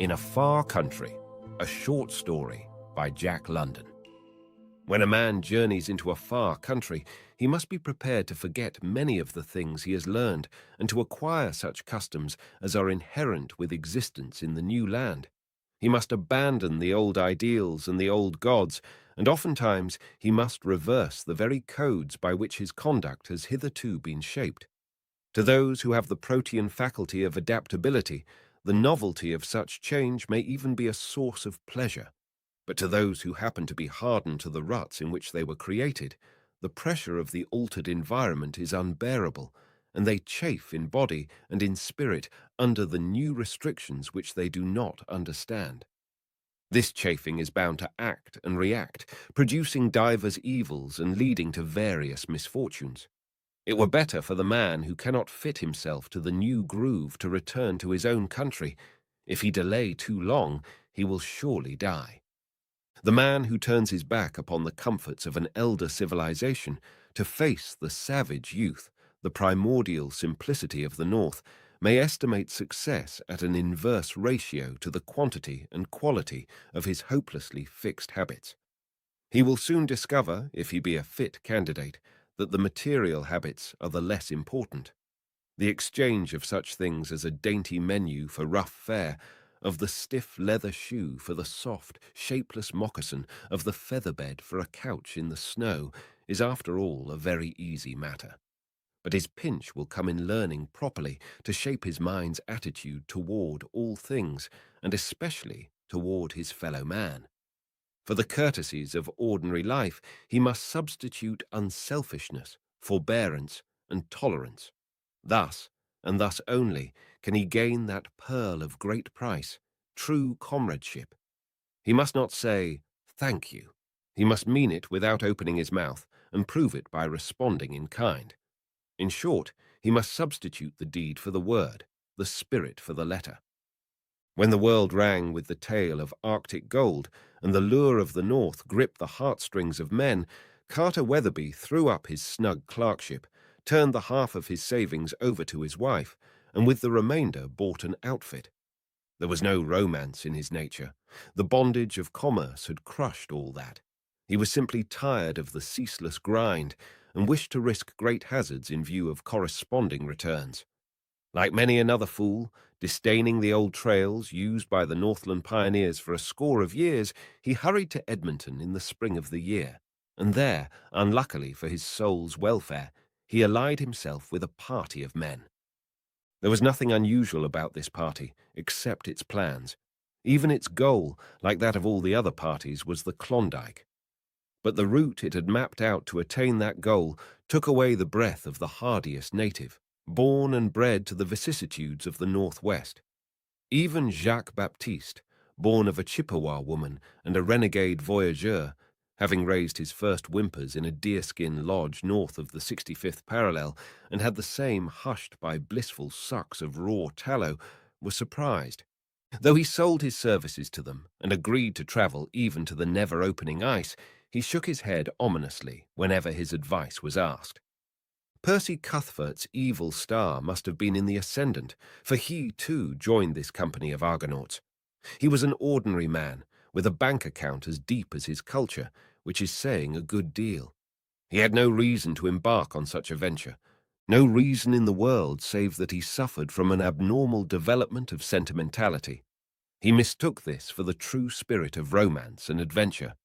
In a Far Country, a short story by Jack London. When a man journeys into a far country, he must be prepared to forget many of the things he has learned and to acquire such customs as are inherent with existence in the new land. He must abandon the old ideals and the old gods, and oftentimes he must reverse the very codes by which his conduct has hitherto been shaped. To those who have the protean faculty of adaptability, the novelty of such change may even be a source of pleasure. But to those who happen to be hardened to the ruts in which they were created, the pressure of the altered environment is unbearable, and they chafe in body and in spirit under the new restrictions which they do not understand. This chafing is bound to act and react, producing divers evils and leading to various misfortunes. It were better for the man who cannot fit himself to the new groove to return to his own country. If he delay too long, he will surely die. The man who turns his back upon the comforts of an elder civilization to face the savage youth, the primordial simplicity of the North, may estimate success at an inverse ratio to the quantity and quality of his hopelessly fixed habits. He will soon discover, if he be a fit candidate, that the material habits are the less important. The exchange of such things as a dainty menu for rough fare, of the stiff leather shoe for the soft, shapeless moccasin, of the feather bed for a couch in the snow, is after all a very easy matter. But his pinch will come in learning properly to shape his mind's attitude toward all things, and especially toward his fellow man. For the courtesies of ordinary life, he must substitute unselfishness, forbearance, and tolerance. Thus, and thus only, can he gain that pearl of great price, true comradeship. He must not say, "Thank you." He must mean it without opening his mouth, and prove it by responding in kind. In short, he must substitute the deed for the word, the spirit for the letter. When the world rang with the tale of Arctic gold, and the lure of the North gripped the heartstrings of men, Carter Weatherbee threw up his snug clerkship, turned the half of his savings over to his wife, and with the remainder bought an outfit. There was no romance in his nature. The bondage of commerce had crushed all that. He was simply tired of the ceaseless grind, and wished to risk great hazards in view of corresponding returns. Like many another fool, disdaining the old trails used by the Northland pioneers for a score of years, he hurried to Edmonton in the spring of the year, and there, unluckily for his soul's welfare, he allied himself with a party of men. There was nothing unusual about this party, except its plans. Even its goal, like that of all the other parties, was the Klondike. But the route it had mapped out to attain that goal took away the breath of the hardiest native, born and bred to the vicissitudes of the Northwest. Even Jacques Baptiste, born of a Chippewa woman and a renegade voyageur, having raised his first whimpers in a deerskin lodge north of the 65th parallel and had the same hushed by blissful sucks of raw tallow, was surprised. Though he sold his services to them and agreed to travel even to the never-opening ice, he shook his head ominously whenever his advice was asked. Percy Cuthfert's evil star must have been in the ascendant, for he, too, joined this company of Argonauts. He was an ordinary man, with a bank account as deep as his culture, which is saying a good deal. He had no reason to embark on such a venture, no reason in the world save that he suffered from an abnormal development of sentimentality. He mistook this for the true spirit of romance and adventure.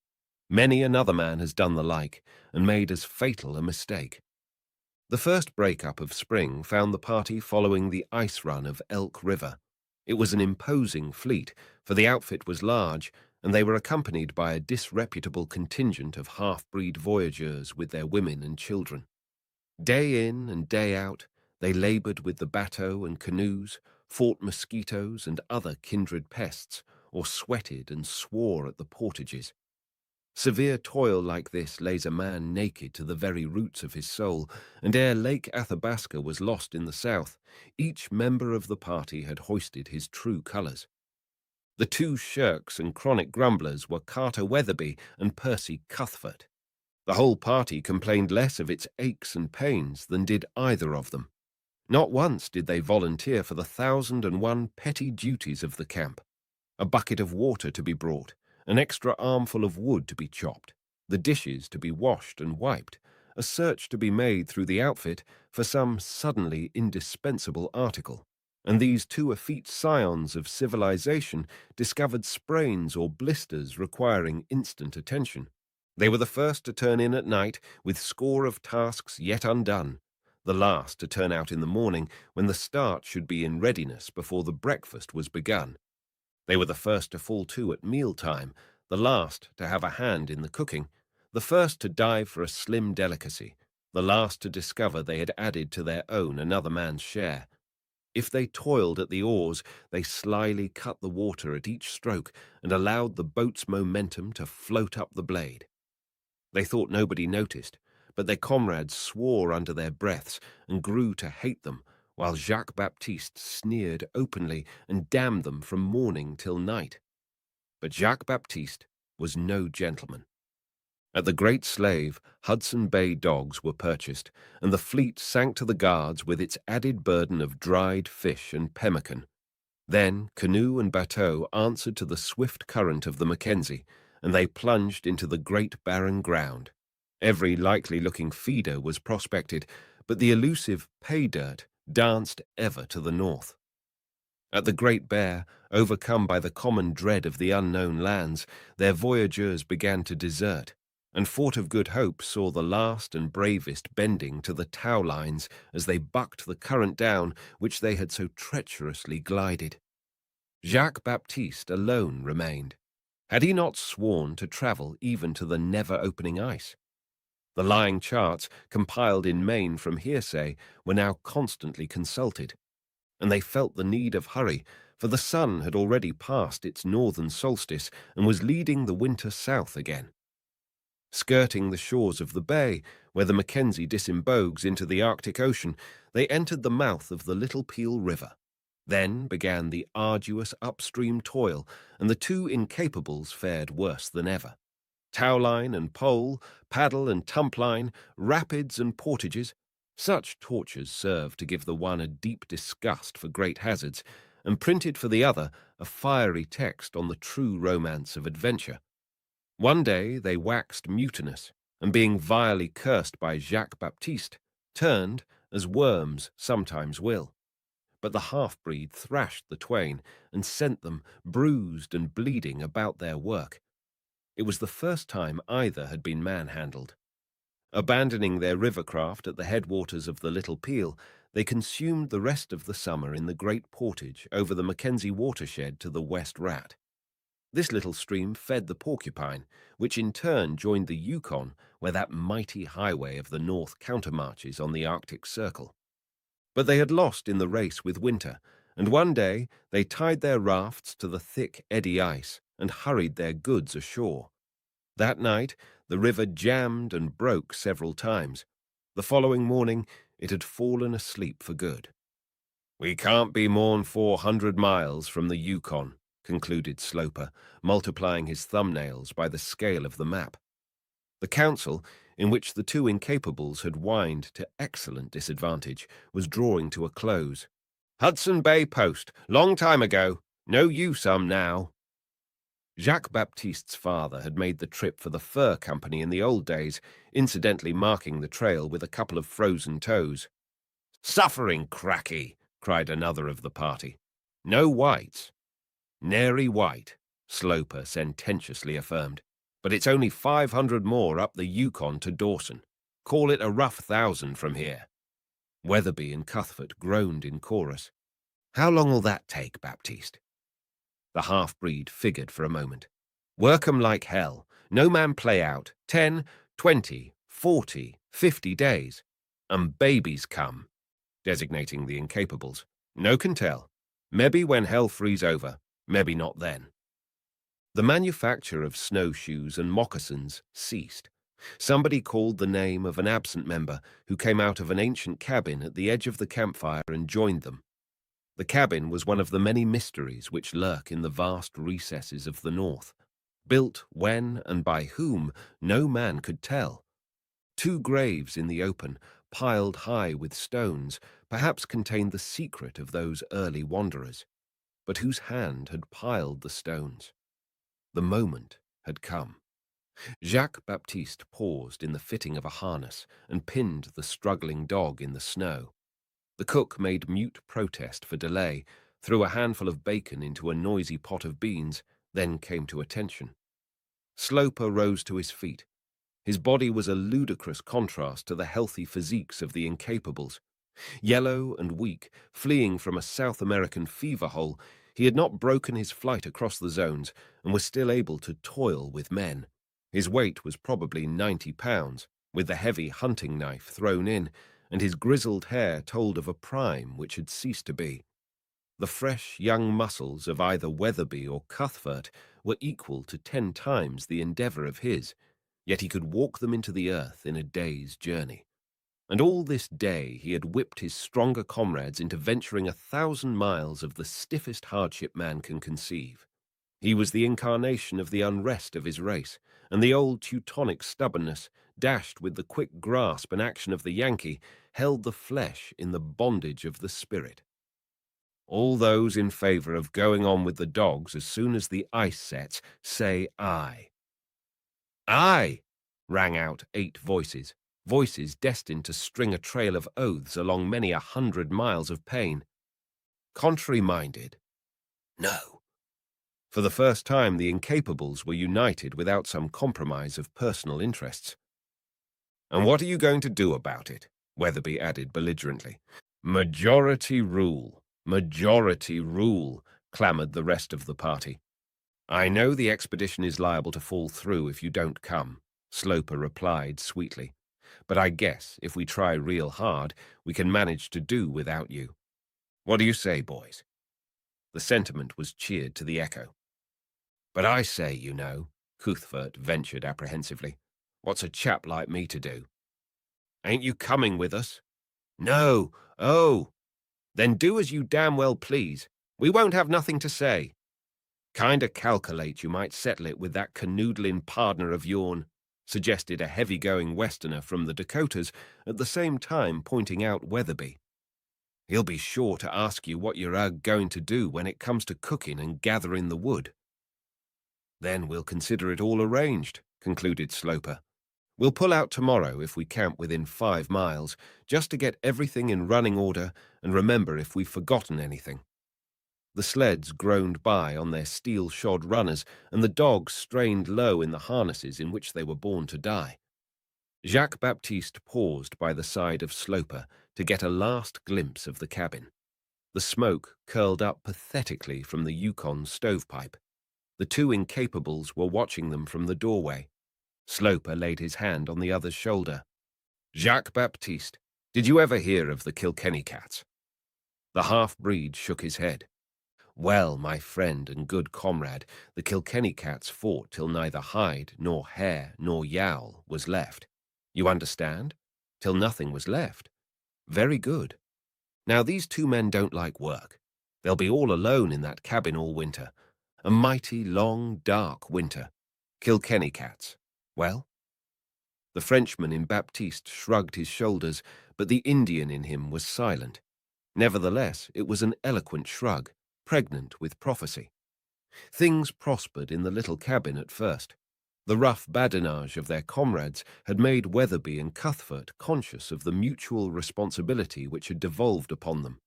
Many another man has done the like, and made as fatal a mistake. The first break-up of spring found the party following the ice run of Elk River. It was an imposing fleet, for the outfit was large, and they were accompanied by a disreputable contingent of half-breed voyageurs with their women and children. Day in and day out, they labored with the bateaux and canoes, fought mosquitoes and other kindred pests, or sweated and swore at the portages. Severe toil like this lays a man naked to the very roots of his soul, and ere Lake Athabasca was lost in the south, each member of the party had hoisted his true colours. The two shirks and chronic grumblers were Carter Weatherbee and Percy Cuthfert. The whole party complained less of its aches and pains than did either of them. Not once did they volunteer for the 1,001 petty duties of the camp. a bucket of water to be brought, an extra armful of wood to be chopped, the dishes to be washed and wiped, a search to be made through the outfit for some suddenly indispensable article. And these two effete scions of civilization discovered sprains or blisters requiring instant attention. They were the first to turn in at night with score of tasks yet undone, the last to turn out in the morning when the start should be in readiness before the breakfast was begun. They were the first to fall to at mealtime, the last to have a hand in the cooking, the first to dive for a slim delicacy, the last to discover they had added to their own another man's share. If they toiled at the oars, they slyly cut the water at each stroke and allowed the boat's momentum to float up the blade. They thought nobody noticed, but their comrades swore under their breaths and grew to hate them, while Jacques-Baptiste sneered openly and damned them from morning till night. But Jacques-Baptiste was no gentleman. At the Great Slave, Hudson Bay dogs were purchased, and the fleet sank to the guards with its added burden of dried fish and pemmican. Then canoe and bateau answered to the swift current of the Mackenzie, and they plunged into the great barren ground. Every likely-looking feeder was prospected, but the elusive pay-dirt danced ever to the north. At the Great Bear, overcome by the common dread of the unknown lands, their voyageurs began to desert, and Fort of Good Hope saw the last and bravest bending to the tow lines as they bucked the current down which they had so treacherously glided. Jacques-Baptiste alone remained. Had he not sworn to travel even to the never-opening ice? The lying charts, compiled in Maine from hearsay, were now constantly consulted, and they felt the need of hurry, for the sun had already passed its northern solstice and was leading the winter south again. Skirting the shores of the bay, where the Mackenzie disembogues into the Arctic Ocean, they entered the mouth of the Little Peel River. Then began the arduous upstream toil, and the two incapables fared worse than ever. Towline and pole, paddle and tumpline, rapids and portages, such tortures served to give the one a deep disgust for great hazards, and printed for the other a fiery text on the true romance of adventure. One day they waxed mutinous, and being vilely cursed by Jacques-Baptiste, turned, as worms sometimes will. But the half-breed thrashed the twain and sent them, bruised and bleeding, about their work. It was the first time either had been manhandled. Abandoning their rivercraft at the headwaters of the Little Peel, they consumed the rest of the summer in the great portage over the Mackenzie watershed to the West Rat. This little stream fed the Porcupine, which in turn joined the Yukon, where that mighty highway of the north countermarches on the Arctic Circle. But they had lost in the race with winter, and one day they tied their rafts to the thick eddy ice and hurried their goods ashore. That night the river jammed and broke several times. The following morning it had fallen asleep for good. "We can't be more'n 400 miles from the Yukon," concluded Sloper, multiplying his thumbnails by the scale of the map. The council, in which the two incapables had whined to excellent disadvantage, was drawing to a close. "Hudson Bay Post, long time ago. No use now." Jacques-Baptiste's father had made the trip for the fur company in the old days, incidentally marking the trail with a couple of frozen toes. "Suffering cracky," cried another of the party. "No whites." "Nary white," Sloper sententiously affirmed. "But it's only 500 more up the Yukon to Dawson. Call it a rough 1,000 from here." Weatherbee and Cuthfert groaned in chorus. "How long'll that take, Baptiste?" The half-breed figured for a moment. "Work 'em like hell. No man play out. 10, 20, 40, 50 days. And babies come," designating the incapables. "No can tell. Mebbe when hell freeze over. Mebbe not then." The manufacture of snowshoes and moccasins ceased. Somebody called the name of an absent member who came out of an ancient cabin at the edge of the campfire and joined them. The cabin was one of the many mysteries which lurk in the vast recesses of the north. Built when and by whom, no man could tell. Two graves in the open, piled high with stones, perhaps contained the secret of those early wanderers. but whose hand had piled the stones. The moment had come. Jacques-Baptiste paused in the fitting of a harness and pinned the struggling dog in the snow. The cook made mute protest for delay, threw a handful of bacon into a noisy pot of beans, then came to attention. Sloper rose to his feet. His body was a ludicrous contrast to the healthy physiques of the incapables. Yellow and weak, fleeing from a South American fever hole, he had not broken his flight across the zones and was still able to toil with men. His weight was probably 90 pounds, with the heavy hunting knife thrown in, and his grizzled hair told of a prime which had ceased to be. The fresh young muscles of either Weatherbee or Cuthfert were equal to 10 times the endeavour of his, yet he could walk them into the earth in a day's journey. And all this day he had whipped his stronger comrades into venturing 1,000 miles of the stiffest hardship man can conceive. He was the incarnation of the unrest of his race, and the old Teutonic stubbornness, dashed with the quick grasp and action of the Yankee, held the flesh in the bondage of the spirit. All those in favour of going on with the dogs as soon as the ice sets, say aye. Aye, rang out 8 voices, voices destined to string a trail of oaths along many 100 miles of pain. Contrary-minded? No. For the first time, the incapables were united without some compromise of personal interests. And what are you going to do about it? Weatherbee added belligerently. Majority rule, clamoured the rest of the party. I know the expedition is liable to fall through if you don't come, Sloper replied sweetly. But I guess if we try real hard, we can manage to do without you. What do you say, boys? The sentiment was cheered to the echo. But I say, you know, Cuthfert ventured apprehensively, what's a chap like me to do? Ain't you coming with us? No. Oh. Then do as you damn well please. We won't have nothing to say. Kinda calculate you might settle it with that canoodling pardner of yourn, suggested a heavy-going Westerner from the Dakotas, at the same time pointing out Weatherbee. He'll be sure to ask you what you're going to do when it comes to cooking and gathering the wood. Then we'll consider it all arranged, concluded Sloper. We'll pull out tomorrow if we camp within 5 miles, just to get everything in running order and remember if we've forgotten anything. The sleds groaned by on their steel-shod runners, and the dogs strained low in the harnesses in which they were born to die. Jacques-Baptiste paused by the side of Sloper to get a last glimpse of the cabin. The smoke curled up pathetically from the Yukon stovepipe. The 2 incapables were watching them from the doorway. Sloper laid his hand on the other's shoulder. Jacques-Baptiste, did you ever hear of the Kilkenny cats? The half-breed shook his head. Well, my friend and good comrade, the Kilkenny cats fought till neither hide, nor hair, nor yowl was left. You understand? Till nothing was left. Very good. Now these 2 men don't like work. They'll be all alone in that cabin all winter. A mighty, long, dark winter. Kilkenny cats. Well? The Frenchman in Baptiste shrugged his shoulders, but the Indian in him was silent. Nevertheless, it was an eloquent shrug, pregnant with prophecy. Things prospered in the little cabin at first. The rough badinage of their comrades had made Weatherbee and Cuthfert conscious of the mutual responsibility which had devolved upon them.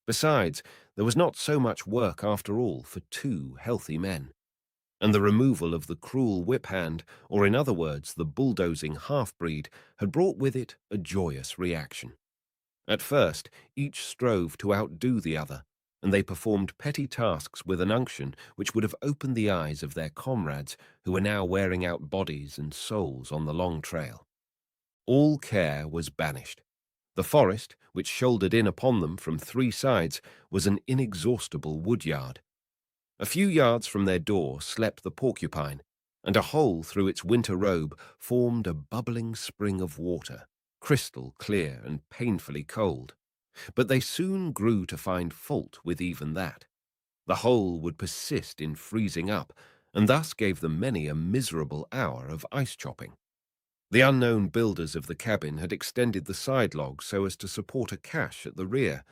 Besides, there was not so much work after all for 2 healthy men. And the removal of the cruel whip-hand, or in other words, the bulldozing half-breed, had brought with it a joyous reaction. At first, each strove to outdo the other, and they performed petty tasks with an unction which would have opened the eyes of their comrades who were now wearing out bodies and souls on the long trail. All care was banished. The forest, which shouldered in upon them from 3 sides, was an inexhaustible woodyard. A few yards from their door slept the porcupine, and a hole through its winter robe formed a bubbling spring of water, crystal clear and painfully cold. But they soon grew to find fault with even that. The hole would persist in freezing up, and thus gave them many a miserable hour of ice chopping. The unknown builders of the cabin had extended the side logs so as to support a cache at the rear.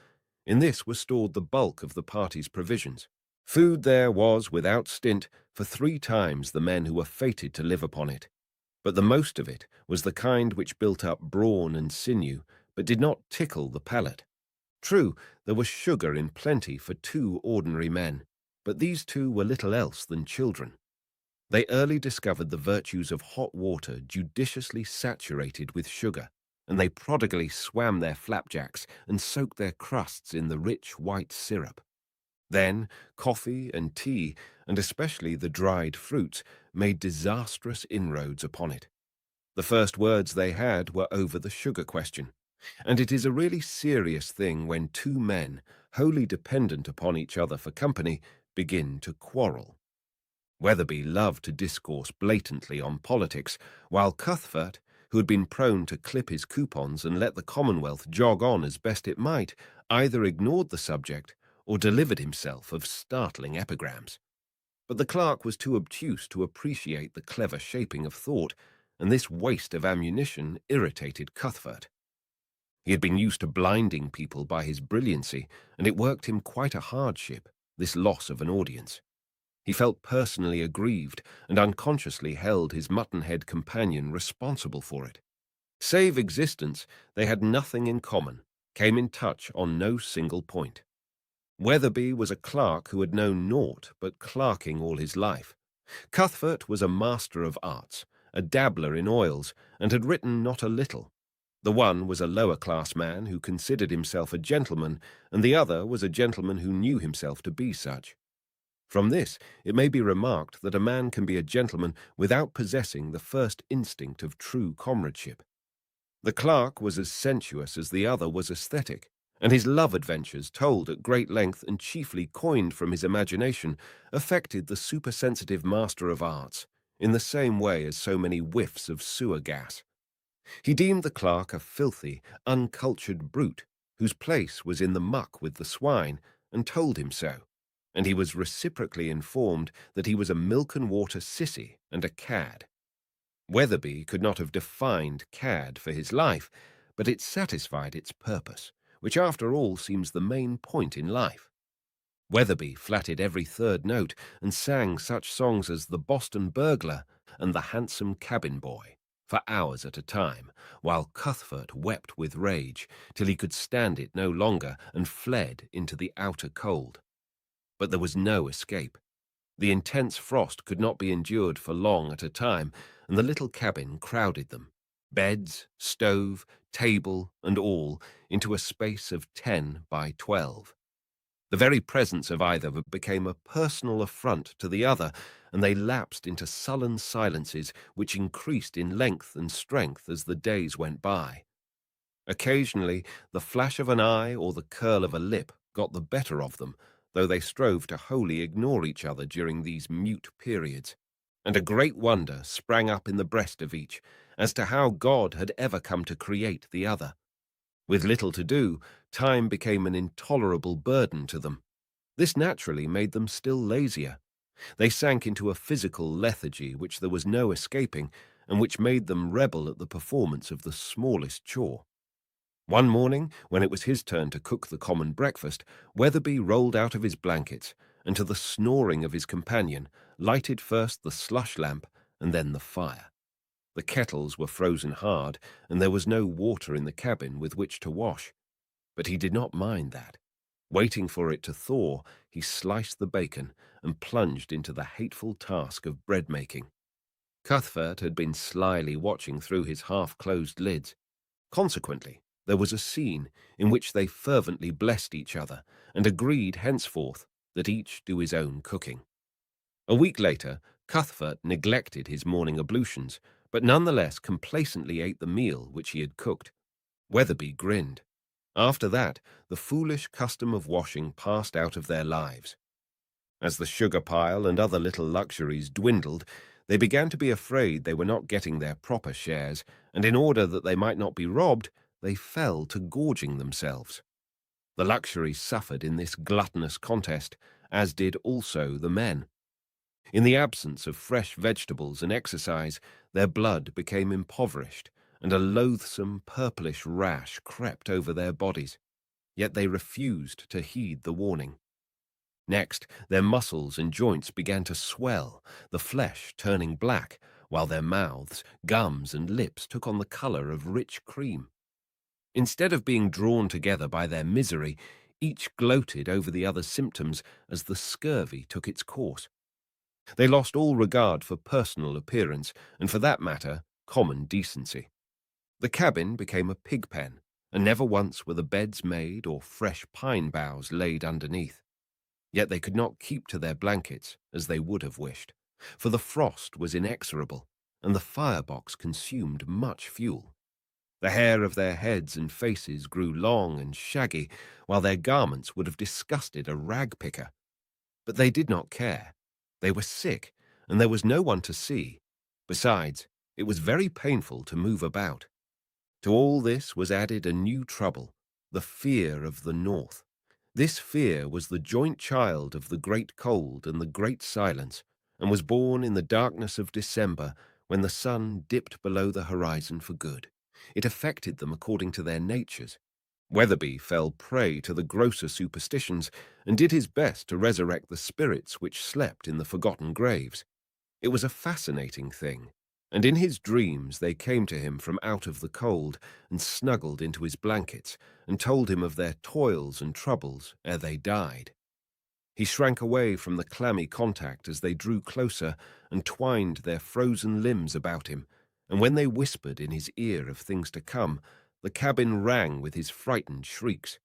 In this was stored the bulk of the party's provisions. Food there was, without stint, for 3 times the men who were fated to live upon it. But the most of it was the kind which built up brawn and sinew, but did not tickle the palate. True, there was sugar in plenty for 2 ordinary men, but these 2 were little else than children. They early discovered the virtues of hot water judiciously saturated with sugar, and they prodigally swam their flapjacks and soaked their crusts in the rich white syrup. Then coffee and tea, and especially the dried fruits, made disastrous inroads upon it. The first words they had were over the sugar question, and it is a really serious thing when 2 men, wholly dependent upon each other for company, begin to quarrel. Weatherbee loved to discourse blatantly on politics, while Cuthfert, who had been prone to clip his coupons and let the Commonwealth jog on as best it might, either ignored the subject or delivered himself of startling epigrams. But the clerk was too obtuse to appreciate the clever shaping of thought, and this waste of ammunition irritated Cuthfert. He had been used to blinding people by his brilliancy, and it worked him quite a hardship, this loss of an audience. He felt personally aggrieved and unconsciously held his muttonhead companion responsible for it. Save existence, they had nothing in common, came in touch on no single point. Weatherbee was a clerk who had known naught but clerking all his life. Cuthfert was a master of arts, a dabbler in oils, and had written not a little. The one was a lower-class man who considered himself a gentleman, and the other was a gentleman who knew himself to be such. From this, it may be remarked that a man can be a gentleman without possessing the first instinct of true comradeship. The clerk was as sensuous as the other was aesthetic, and his love adventures, told at great length and chiefly coined from his imagination, affected the supersensitive master of arts in the same way as so many whiffs of sewer gas. He deemed the clerk a filthy, uncultured brute, whose place was in the muck with the swine, and told him so, and he was reciprocally informed that he was a milk-and-water sissy and a cad. Weatherbee could not have defined cad for his life, but it satisfied its purpose, which after all seems the main point in life. Weatherbee flatted every third note and sang such songs as The Boston Burglar and The Handsome Cabin Boy for hours at a time, while Cuthfert wept with rage till he could stand it no longer and fled into the outer cold. But there was no escape. The intense frost could not be endured for long at a time, and the little cabin crowded them, beds, stove, table, and all, into a space of 10 by 12. The very presence of either became a personal affront to the other, and they lapsed into sullen silences which increased in length and strength as the days went by. Occasionally, the flash of an eye or the curl of a lip got the better of them, though they strove to wholly ignore each other during these mute periods, and a great wonder sprang up in the breast of each as to how God had ever come to create the other. With little to do, time became an intolerable burden to them. This naturally made them still lazier. They sank into a physical lethargy which there was no escaping, and which made them rebel at the performance of the smallest chore. One morning, when it was his turn to cook the common breakfast, Weatherbee rolled out of his blankets, and to the snoring of his companion, lighted first the slush lamp and then the fire. The kettles were frozen hard, and there was no water in the cabin with which to wash. But he did not mind that. Waiting for it to thaw, he sliced the bacon and plunged into the hateful task of bread-making. Cuthfert had been slyly watching through his half-closed lids. Consequently, there was a scene in which they fervently blessed each other and agreed henceforth that each do his own cooking. A week later, Cuthfert neglected his morning ablutions, but nonetheless complacently ate the meal which he had cooked. Weatherbee grinned. After that, the foolish custom of washing passed out of their lives. As the sugar pile and other little luxuries dwindled, they began to be afraid they were not getting their proper shares, and in order that they might not be robbed, they fell to gorging themselves. The luxuries suffered in this gluttonous contest, as did also the men. In the absence of fresh vegetables and exercise, their blood became impoverished, and a loathsome purplish rash crept over their bodies. Yet they refused to heed the warning. Next, their muscles and joints began to swell, the flesh turning black, while their mouths, gums, and lips took on the color of rich cream. Instead of being drawn together by their misery, each gloated over the other's symptoms as the scurvy took its course. They lost all regard for personal appearance, and for that matter, common decency. The cabin became a pig pen, and never once were the beds made or fresh pine boughs laid underneath. Yet they could not keep to their blankets as they would have wished, for the frost was inexorable, and the firebox consumed much fuel. The hair of their heads and faces grew long and shaggy, while their garments would have disgusted a rag picker. But they did not care. They were sick, and there was no one to see. Besides, it was very painful to move about. To all this was added a new trouble, the fear of the north. This fear was the joint child of the great cold and the great silence, and was born in the darkness of December when the sun dipped below the horizon for good. It affected them according to their natures. Weatherbee fell prey to the grosser superstitions and did his best to resurrect the spirits which slept in the forgotten graves. It was a fascinating thing, and in his dreams they came to him from out of the cold and snuggled into his blankets and told him of their toils and troubles ere they died. He shrank away from the clammy contact as they drew closer and twined their frozen limbs about him, and when they whispered in his ear of things to come, the cabin rang with his frightened shrieks.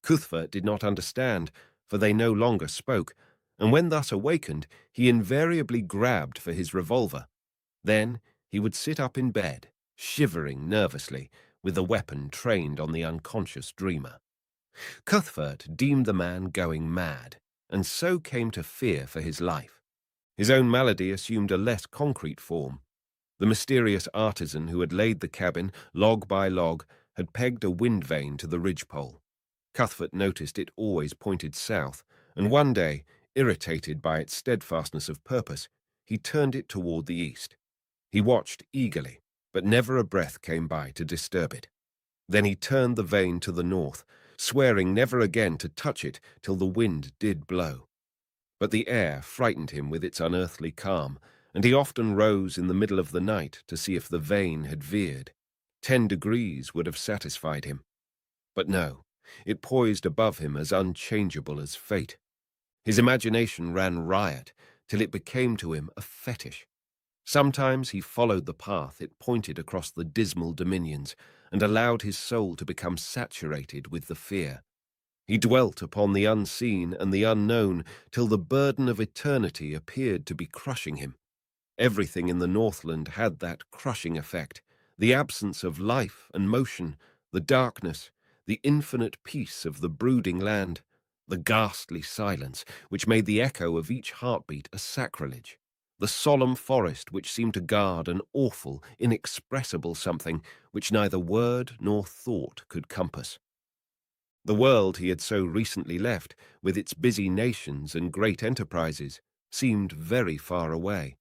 Cuthfert did not understand, for they no longer spoke, and when thus awakened, he invariably grabbed for his revolver. Then he would sit up in bed, shivering nervously, with the weapon trained on the unconscious dreamer. Cuthfert deemed the man going mad, and so came to fear for his life. His own malady assumed a less concrete form. The mysterious artisan who had laid the cabin, log by log, had pegged a wind vane to the ridgepole. Cuthfert noticed it always pointed south, and one day, irritated by its steadfastness of purpose, he turned it toward the east. He watched eagerly, but never a breath came by to disturb it. Then he turned the vane to the north, swearing never again to touch it till the wind did blow. But the air frightened him with its unearthly calm, and he often rose in the middle of the night to see if the vane had veered. 10 degrees would have satisfied him. But no, it poised above him as unchangeable as fate. His imagination ran riot till it became to him a fetish. Sometimes he followed the path it pointed across the dismal dominions and allowed his soul to become saturated with the fear. He dwelt upon the unseen and the unknown till the burden of eternity appeared to be crushing him. Everything in the Northland had that crushing effect, the absence of life and motion, the darkness, the infinite peace of the brooding land, the ghastly silence which made the echo of each heartbeat a sacrilege, the solemn forest which seemed to guard an awful, inexpressible something which neither word nor thought could compass. The world he had so recently left, with its busy nations and great enterprises, seemed very far away.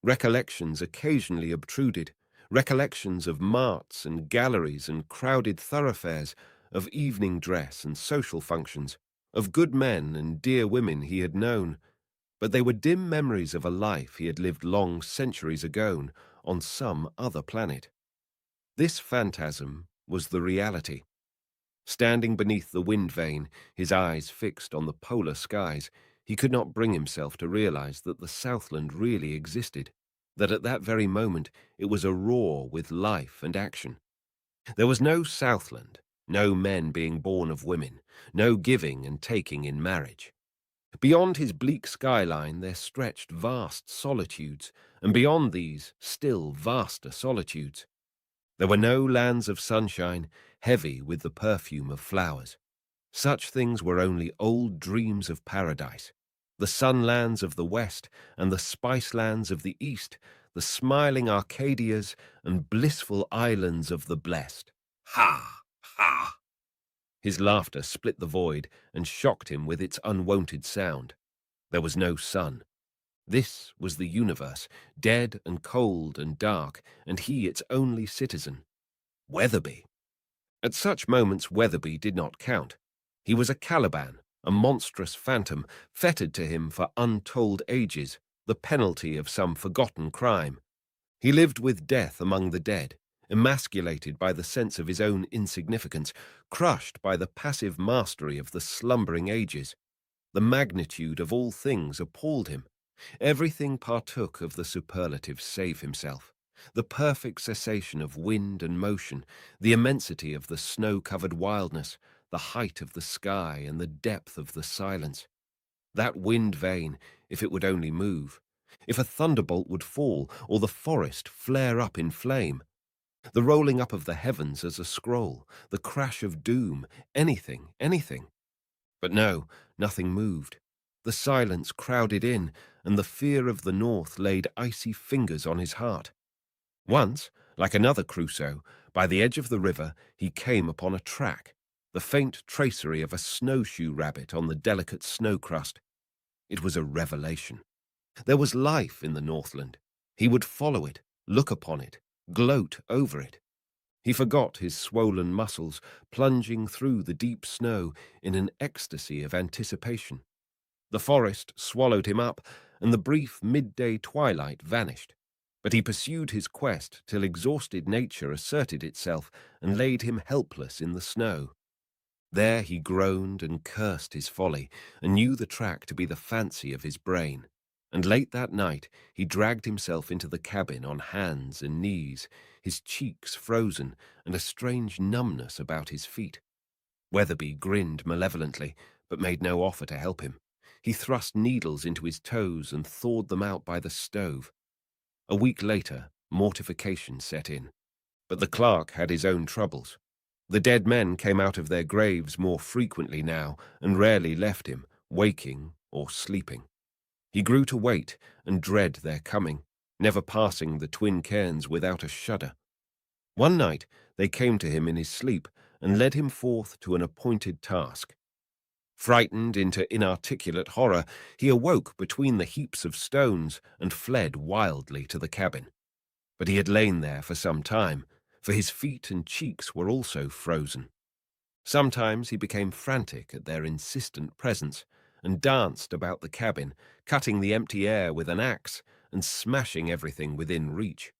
Recollections occasionally obtruded, recollections of marts and galleries and crowded thoroughfares, of evening dress and social functions, of good men and dear women he had known, but they were dim memories of a life he had lived long centuries ago on some other planet. This phantasm was the reality. Standing beneath the wind vane, his eyes fixed on the polar skies, he could not bring himself to realize that the Southland really existed, that at that very moment it was aroar with life and action. There was no Southland, no men being born of women, no giving and taking in marriage. Beyond his bleak skyline there stretched vast solitudes, and beyond these still vaster solitudes. There were no lands of sunshine, heavy with the perfume of flowers. Such things were only old dreams of paradise, the sunlands of the west and the spicelands of the east, the smiling Arcadias and blissful islands of the blessed. Ha! Ha! His laughter split the void and shocked him with its unwonted sound. There was no sun. This was the universe, dead and cold and dark, and he its only citizen. Weatherbee. At such moments Weatherbee did not count. He was a Caliban, a monstrous phantom fettered to him for untold ages, the penalty of some forgotten crime. He lived with death among the dead, emasculated by the sense of his own insignificance, crushed by the passive mastery of the slumbering ages. The magnitude of all things appalled him. Everything partook of the superlative save himself. The perfect cessation of wind and motion, the immensity of the snow-covered wildness, the height of the sky and the depth of the silence. That wind vane, if it would only move, if a thunderbolt would fall, or the forest flare up in flame, the rolling up of the heavens as a scroll, the crash of doom, anything, anything. But no, nothing moved. The silence crowded in, and the fear of the north laid icy fingers on his heart. Once, like another Crusoe, by the edge of the river he came upon a track, the faint tracery of a snowshoe rabbit on the delicate snow crust. It was a revelation. There was life in the Northland. He would follow it, look upon it, gloat over it. He forgot his swollen muscles, plunging through the deep snow in an ecstasy of anticipation. The forest swallowed him up, and the brief midday twilight vanished. But he pursued his quest till exhausted nature asserted itself and laid him helpless in the snow. There he groaned and cursed his folly, and knew the track to be the fancy of his brain. And late that night he dragged himself into the cabin on hands and knees, his cheeks frozen and a strange numbness about his feet. Weatherbee grinned malevolently, but made no offer to help him. He thrust needles into his toes and thawed them out by the stove. A week later, mortification set in. But the clerk had his own troubles. The dead men came out of their graves more frequently now and rarely left him, waking or sleeping. He grew to wait and dread their coming, never passing the twin cairns without a shudder. One night they came to him in his sleep and led him forth to an appointed task. Frightened into inarticulate horror, he awoke between the heaps of stones and fled wildly to the cabin. But he had lain there for some time, for his feet and cheeks were also frozen. Sometimes he became frantic at their insistent presence and danced about the cabin, cutting the empty air with an axe and smashing everything within reach.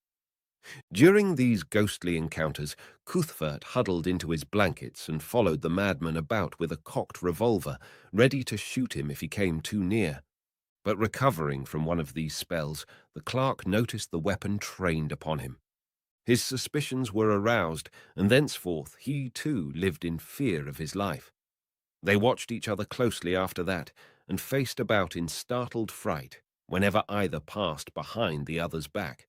During these ghostly encounters, Cuthfert huddled into his blankets and followed the madman about with a cocked revolver, ready to shoot him if he came too near. But recovering from one of these spells, the clerk noticed the weapon trained upon him. His suspicions were aroused, and thenceforth he too lived in fear of his life. They watched each other closely after that, and faced about in startled fright whenever either passed behind the other's back.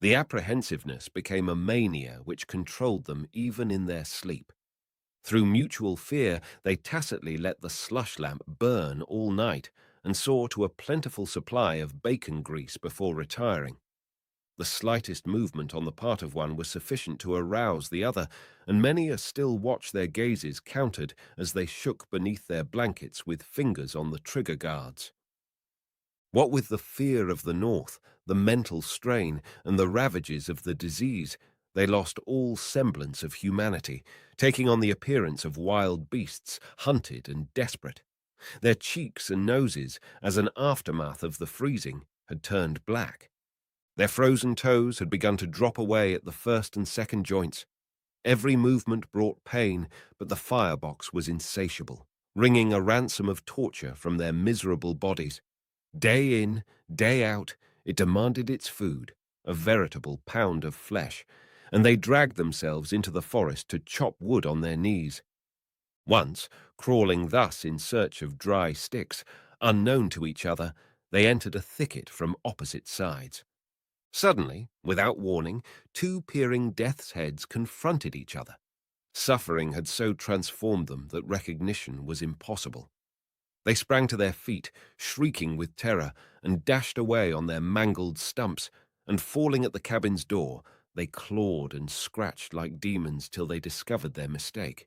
The apprehensiveness became a mania which controlled them even in their sleep. Through mutual fear, they tacitly let the slush lamp burn all night and saw to a plentiful supply of bacon grease before retiring. The slightest movement on the part of one was sufficient to arouse the other, and many a still watch their gazes countered as they shook beneath their blankets with fingers on the trigger guards. What with the fear of the north, the mental strain, and the ravages of the disease, they lost all semblance of humanity, taking on the appearance of wild beasts, hunted and desperate. Their cheeks and noses, as an aftermath of the freezing, had turned black. Their frozen toes had begun to drop away at the first and second joints. Every movement brought pain, but the firebox was insatiable, wringing a ransom of torture from their miserable bodies. Day in, day out, it demanded its food, a veritable pound of flesh, and they dragged themselves into the forest to chop wood on their knees. Once, crawling thus in search of dry sticks, unknown to each other, they entered a thicket from opposite sides. Suddenly, without warning, two peering death's heads confronted each other. Suffering had so transformed them that recognition was impossible. They sprang to their feet, shrieking with terror, and dashed away on their mangled stumps, and falling at the cabin's door, they clawed and scratched like demons till they discovered their mistake.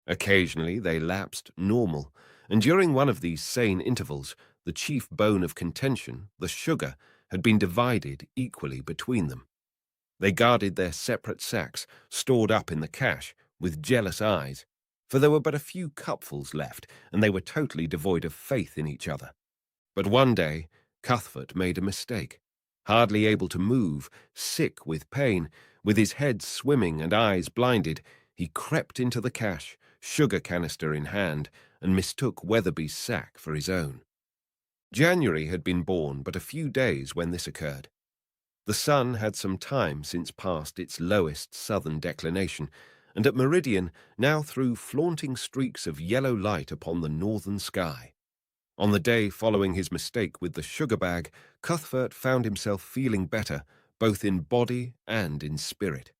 Occasionally they lapsed normal, and during one of these sane intervals, the chief bone of contention, the sugar, had been divided equally between them. They guarded their separate sacks, stored up in the cache, with jealous eyes, for there were but a few cupfuls left, and they were totally devoid of faith in each other. But one day, Cuthfert made a mistake. Hardly able to move, sick with pain, with his head swimming and eyes blinded, he crept into the cache, sugar canister in hand, and mistook Weatherbee's sack for his own. January had been born but a few days when this occurred. The sun had some time since passed its lowest southern declination, and at meridian now threw flaunting streaks of yellow light upon the northern sky. On the day following his mistake with the sugar bag, Cuthfert found himself feeling better, both in body and in spirit.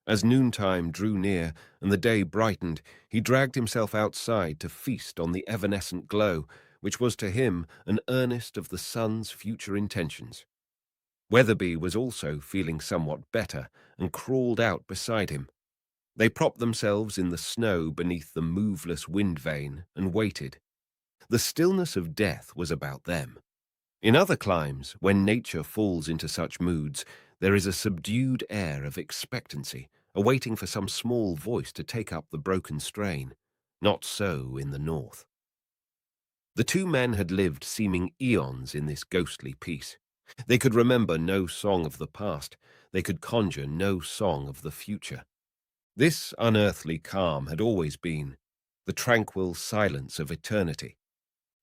As noontime drew near and the day brightened, he dragged himself outside to feast on the evanescent glow, which was to him an earnest of the sun's future intentions. Weatherbee was also feeling somewhat better and crawled out beside him. They propped themselves in the snow beneath the moveless wind vane and waited. The stillness of death was about them. In other climes, when nature falls into such moods, there is a subdued air of expectancy, awaiting for some small voice to take up the broken strain. Not so in the north. The two men had lived seeming eons in this ghostly peace. They could remember no song of the past. They could conjure no song of the future. This unearthly calm had always been the tranquil silence of eternity.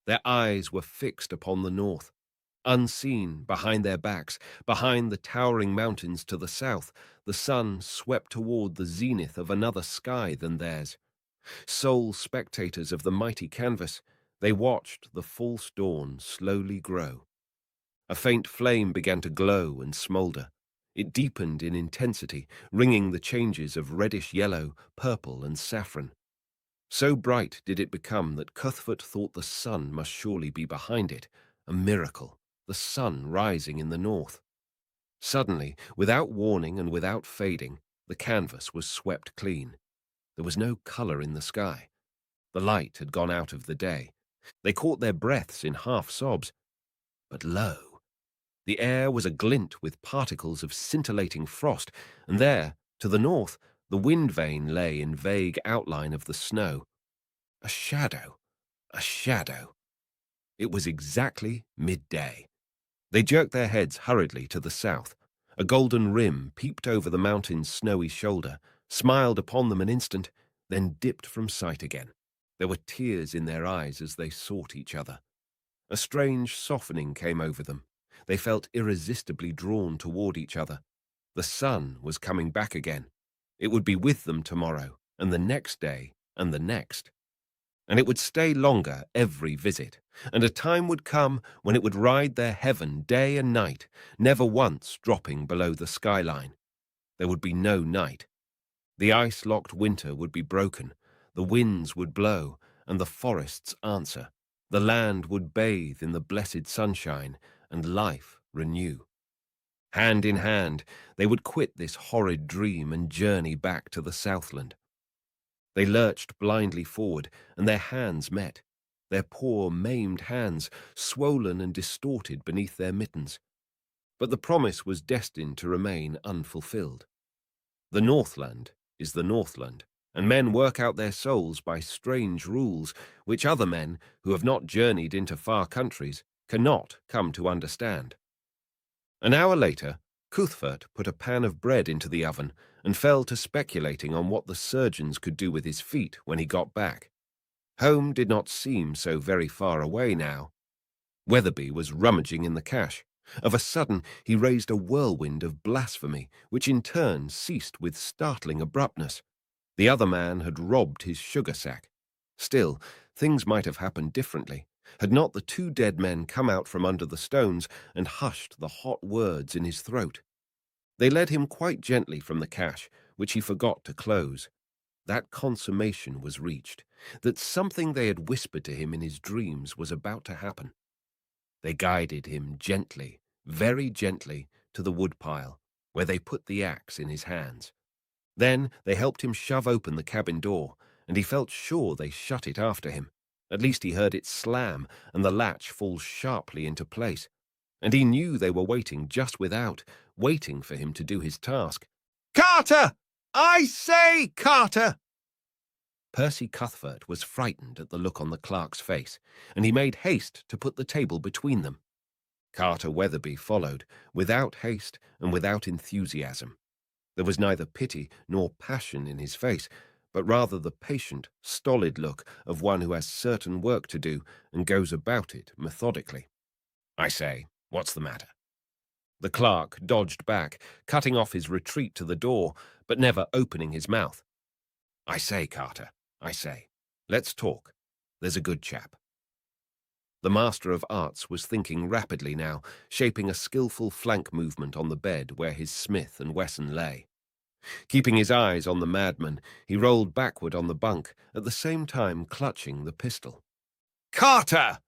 Their eyes were fixed upon the north. Unseen behind their backs, behind the towering mountains to the south, the sun swept toward the zenith of another sky than theirs. Sole spectators of the mighty canvas, they watched the false dawn slowly grow. A faint flame began to glow and smoulder. It deepened in intensity, ringing the changes of reddish yellow, purple, and saffron. So bright did it become that Cuthfert thought the sun must surely be behind it, a miracle, the sun rising in the north. Suddenly, without warning and without fading, the canvas was swept clean. There was no colour in the sky. The light had gone out of the day. They caught their breaths in half-sobs. But lo! The air was aglint with particles of scintillating frost, and there, to the north, the wind vane lay in vague outline of the snow. A shadow, a shadow. It was exactly midday. They jerked their heads hurriedly to the south. A golden rim peeped over the mountain's snowy shoulder, smiled upon them an instant, then dipped from sight again. There were tears in their eyes as they sought each other. A strange softening came over them. They felt irresistibly drawn toward each other. The sun was coming back again. It would be with them tomorrow, and the next day, and the next. And it would stay longer every visit, and a time would come when it would ride their heaven day and night, never once dropping below the skyline. There would be no night. The ice-locked winter would be broken, the winds would blow, and the forests answer. The land would bathe in the blessed sunshine, and life renew. Hand in hand, they would quit this horrid dream and journey back to the Southland. They lurched blindly forward, and their hands met, their poor, maimed hands, swollen and distorted beneath their mittens. But the promise was destined to remain unfulfilled. The Northland is the Northland, and men work out their souls by strange rules which other men, who have not journeyed into far countries, cannot come to understand. An hour later, Cuthfert put a pan of bread into the oven and fell to speculating on what the surgeons could do with his feet when he got back. Home did not seem so very far away now. Weatherbee was rummaging in the cache. Of a sudden, he raised a whirlwind of blasphemy, which in turn ceased with startling abruptness. The other man had robbed his sugar sack. Still, things might have happened differently, had not the two dead men come out from under the stones and hushed the hot words in his throat. They led him quite gently from the cache, which he forgot to close. That consummation was reached, that something they had whispered to him in his dreams was about to happen. They guided him gently, very gently, to the woodpile, where they put the axe in his hands. Then they helped him shove open the cabin door, and he felt sure they shut it after him. At least he heard it slam and the latch fall sharply into place. And he knew they were waiting just without, waiting for him to do his task. "Carter! I say, Carter!" Percy Cuthfert was frightened at the look on the clerk's face, and he made haste to put the table between them. Carter Weatherbee followed, without haste and without enthusiasm. There was neither pity nor passion in his face, but rather the patient, stolid look of one who has certain work to do and goes about it methodically. "I say, what's the matter?" The clerk dodged back, cutting off his retreat to the door, but never opening his mouth. "I say, Carter, I say, let's talk. There's a good chap." The Master of Arts was thinking rapidly now, shaping a skillful flank movement on the bed where his Smith and Wesson lay. Keeping his eyes on the madman, he rolled backward on the bunk, at the same time clutching the pistol. "Carter!"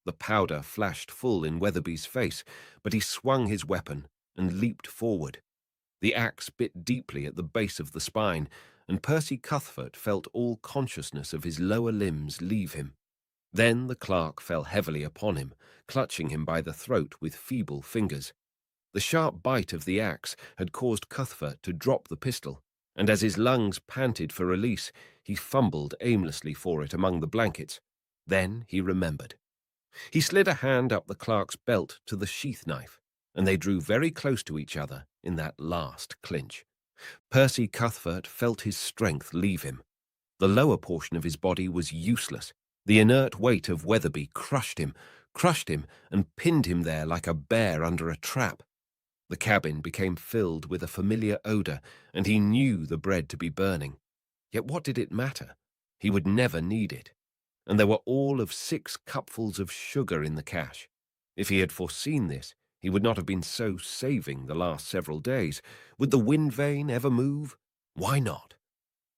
The powder flashed full in Weatherbee's face, but he swung his weapon and leaped forward. The axe bit deeply at the base of the spine, and Percy Cuthfert felt all consciousness of his lower limbs leave him. Then the clerk fell heavily upon him, clutching him by the throat with feeble fingers. The sharp bite of the axe had caused Cuthfert to drop the pistol, and as his lungs panted for release, he fumbled aimlessly for it among the blankets. Then he remembered. He slid a hand up the clerk's belt to the sheath knife, and they drew very close to each other in that last clinch. Percy Cuthfert felt his strength leave him. The lower portion of his body was useless. The inert weight of Weatherbee crushed him, and pinned him there like a bear under a trap. The cabin became filled with a familiar odor, and he knew the bread to be burning. Yet what did it matter? He would never need it. And there were all of 6 cupfuls of sugar in the cache. If he had foreseen this, he would not have been so saving the last several days. Would the wind vane ever move? Why not?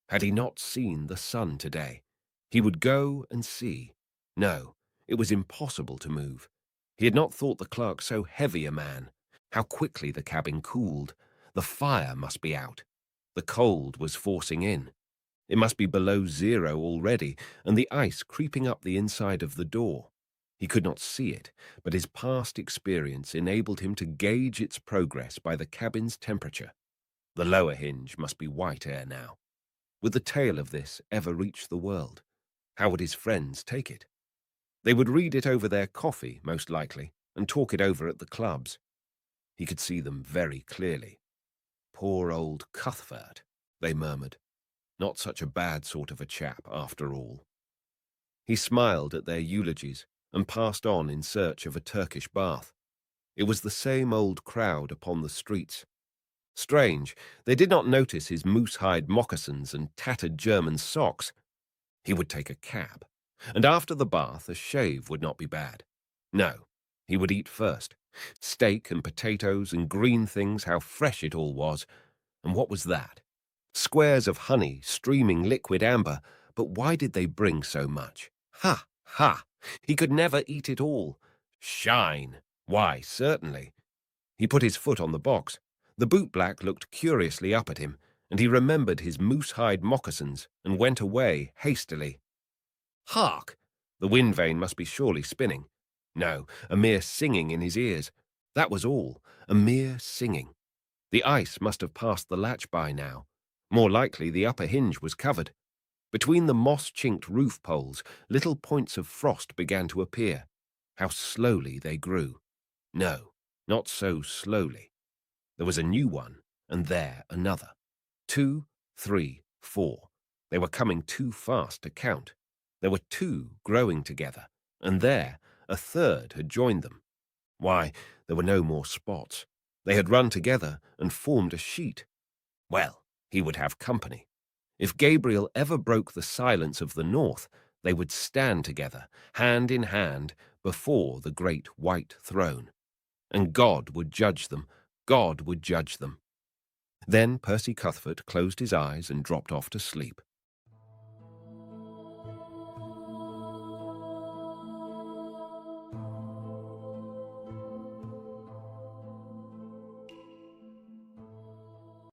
Had he not seen the sun today? He would go and see. No, it was impossible to move. He had not thought the clerk so heavy a man. How quickly the cabin cooled. The fire must be out. The cold was forcing in. It must be below 0 already, and the ice creeping up the inside of the door. He could not see it, but his past experience enabled him to gauge its progress by the cabin's temperature. The lower hinge must be white air now. Would the tale of this ever reach the world? How would his friends take it? They would read it over their coffee, most likely, and talk it over at the clubs. He could see them very clearly. "Poor old Cuthfert," they murmured. Not such a bad sort of a chap, after all. He smiled at their eulogies and passed on in search of a Turkish bath. It was the same old crowd upon the streets. Strange, they did not notice his moose-hide moccasins and tattered German socks. He would take a cab, and after the bath a shave would not be bad. No, he would eat first. Steak and potatoes and green things, how fresh it all was. And what was that? Squares of honey, streaming liquid amber, but why did they bring so much? Ha, ha! He could never eat it all. Shine! Why, certainly. He put his foot on the box. The bootblack looked curiously up at him, and he remembered his moose-hide moccasins and went away hastily. Hark! The wind vane must be surely spinning. No, a mere singing in his ears. That was all, a mere singing. The ice must have passed the latch by now. More likely the upper hinge was covered. Between the moss-chinked roof poles, little points of frost began to appear. How slowly they grew. No, not so slowly. There was a new one, and there another. 2, 3, 4. They were coming too fast to count. There were 2 growing together, and there a third had joined them. Why, there were no more spots. They had run together and formed a sheet. Well, he would have company. If Gabriel ever broke the silence of the north, they would stand together, hand in hand, before the great white throne. And God would judge them. God would judge them. Then Percy Cuthfert closed his eyes and dropped off to sleep.